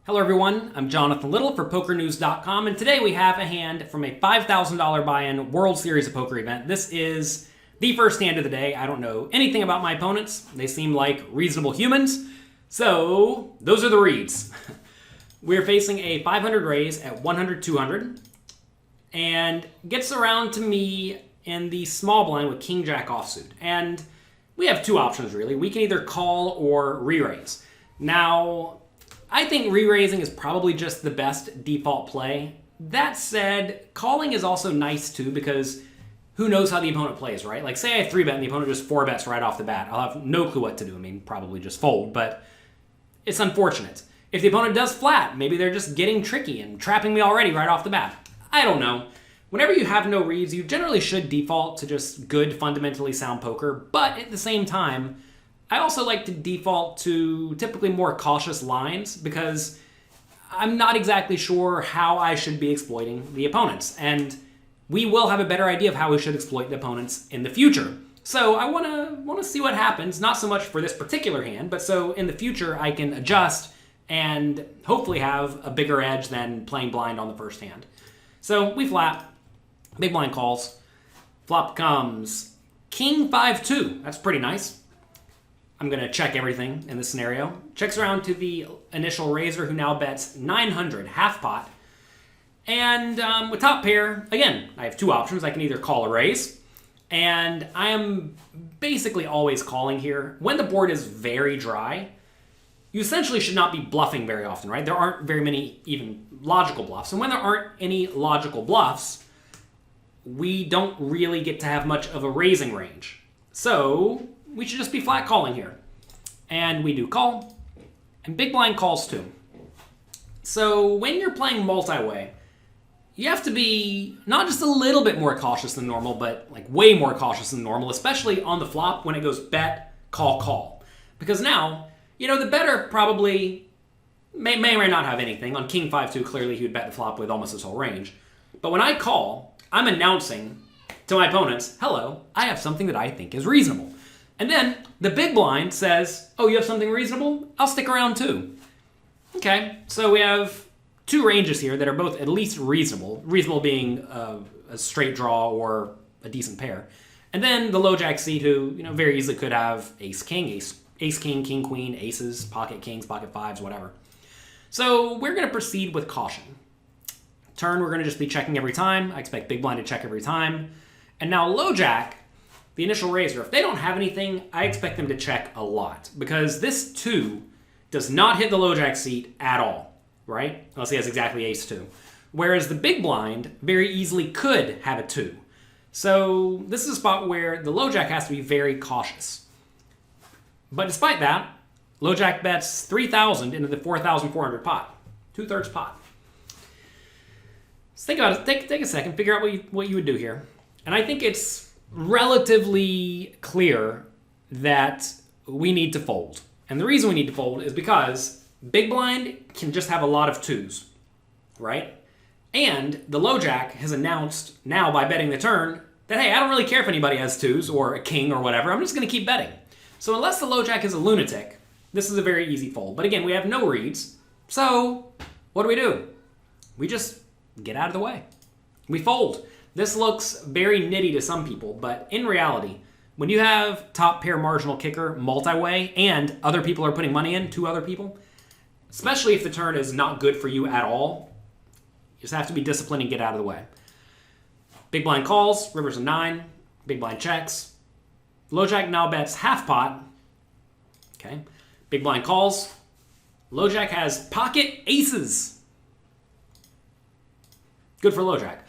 Hello everyone, I'm Jonathan Little for PokerNews.com, and today we have a hand from a $5,000 buy-in World Series of Poker event. This is the first hand of the day. I don't know anything about my opponents. They seem like reasonable humans. So, those are the reads. We're facing a 500 raise at 100-200, and gets around to me in the small blind with King-Jack offsuit. And we have two options really. We can either call or re-raise. Now, I think re-raising is probably just the best default play. That said, calling is also nice too because who knows how the opponent plays, right? Like say I 3-bet and the opponent just 4-bets right off the bat. I'll have no clue what to do. I mean, probably just fold, but it's unfortunate. If the opponent does flat, maybe they're just getting tricky and trapping me already right off the bat. I don't know. Whenever you have no reads, you generally should default to just good, fundamentally sound poker, but at the same time, I also like to default to typically more cautious lines because I'm not exactly sure how I should be exploiting the opponents. And we will have a better idea of how we should exploit the opponents in the future. So I want to see what happens, not so much for this particular hand, but so in the future I can adjust and hopefully have a bigger edge than playing blind on the first hand. So we flat, big blind calls, flop comes King 5-2. That's pretty nice. I'm going to check everything in this scenario. Checks around to the initial raiser who now bets 900, half pot. And with top pair, again, I have two options. I can either call or raise. And I am basically always calling here. When the board is very dry, you essentially should not be bluffing very often, right? There aren't very many even logical bluffs. And when there aren't any logical bluffs, we don't really get to have much of a raising range. So we should just be flat calling here. And we do call, and big blind calls too. So when you're playing multi-way, you have to be not just a little bit more cautious than normal, but like way more cautious than normal, especially on the flop when it goes bet, call, call. Because now, you know, the better probably may or may not have anything. On King 5-2, clearly he would bet the flop with almost his whole range. But when I call, I'm announcing to my opponents, hello, I have something that I think is reasonable. And then the big blind says, oh, you have something reasonable? I'll stick around too. Okay, so we have two ranges here that are both at least reasonable. Reasonable being a straight draw or a decent pair. And then the low jack seat who, you know, very easily could have ace king, ace king, king queen, aces, pocket kings, pocket fives, whatever. So we're going to proceed with caution. Turn, we're going to just be checking every time. I expect big blind to check every time. And now low jack, the initial raiser, if they don't have anything, I expect them to check a lot because this 2 does not hit the low jack seat at all, right? Unless he has exactly ace 2. Whereas the big blind very easily could have a 2. So this is a spot where the low jack has to be very cautious. But despite that, low jack bets 3,000 into the 4,400 pot. 2/3 pot. So think about it. Take a second. Figure out what you would do here. And I think it's relatively clear that we need to fold. And the reason we need to fold is because big blind can just have a lot of 2s, right? And the low jack has announced now by betting the turn that, hey, I don't really care if anybody has 2s or a king or whatever. I'm just going to keep betting. So unless the low jack is a lunatic, this is a very easy fold. But again, we have no reads. So what do? We just get out of the way. We fold. This looks very nitty to some people, but in reality, when you have top pair marginal kicker multi-way and other people are putting money in, 2 other people, especially if the turn is not good for you at all, you just have to be disciplined and get out of the way. Big blind calls, river's a 9, big blind checks. Low jack now bets half pot. Okay. Big blind calls. Low jack has pocket aces. Good for low jack.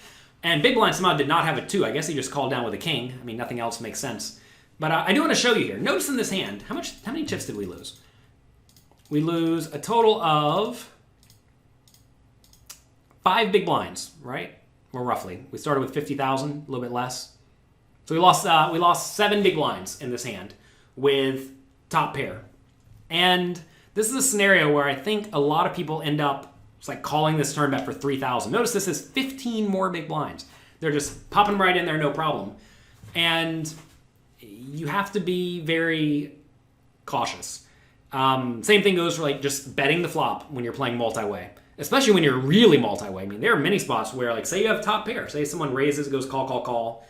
And big blind somehow did not have a 2. I guess he just called down with a king. I mean, nothing else makes sense. But I do want to show you here. Notice in this hand, how many chips did we lose? We lose a total of 5 big blinds, right? Or roughly. We started with 50,000, a little bit less. So we lost 7 big blinds in this hand with top pair. And this is a scenario where I think a lot of people end up it's like calling this turn bet for 3,000. Notice this is 15 more big blinds. They're just popping right in there, no problem. And you have to be very cautious. Same thing goes for like just betting the flop when you're playing multi-way, especially when you're really multi-way. I mean, there are many spots where, like, say you have top pair, say someone raises, goes call, call, call,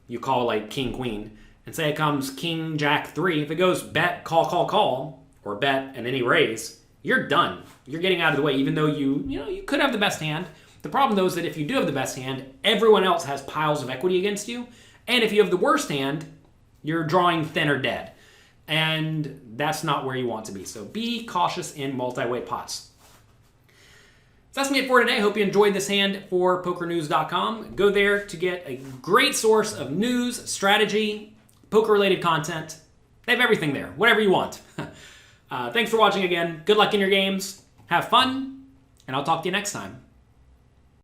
you call like king, queen, and say it comes king, jack, 3. If it goes bet, call, call, call, or bet and any raise, you're done. You're getting out of the way, even though you could have the best hand. The problem though is that if you do have the best hand, everyone else has piles of equity against you, and if you have the worst hand, you're drawing thin or dead. And that's not where you want to be. So be cautious in multi-way pots. So that's me it for today. Hope you enjoyed this hand for PokerNews.com. Go there to get a great source of news, strategy, poker-related content. They have everything there, whatever you want. Thanks for watching again. Good luck in your games. Have fun, and I'll talk to you next time.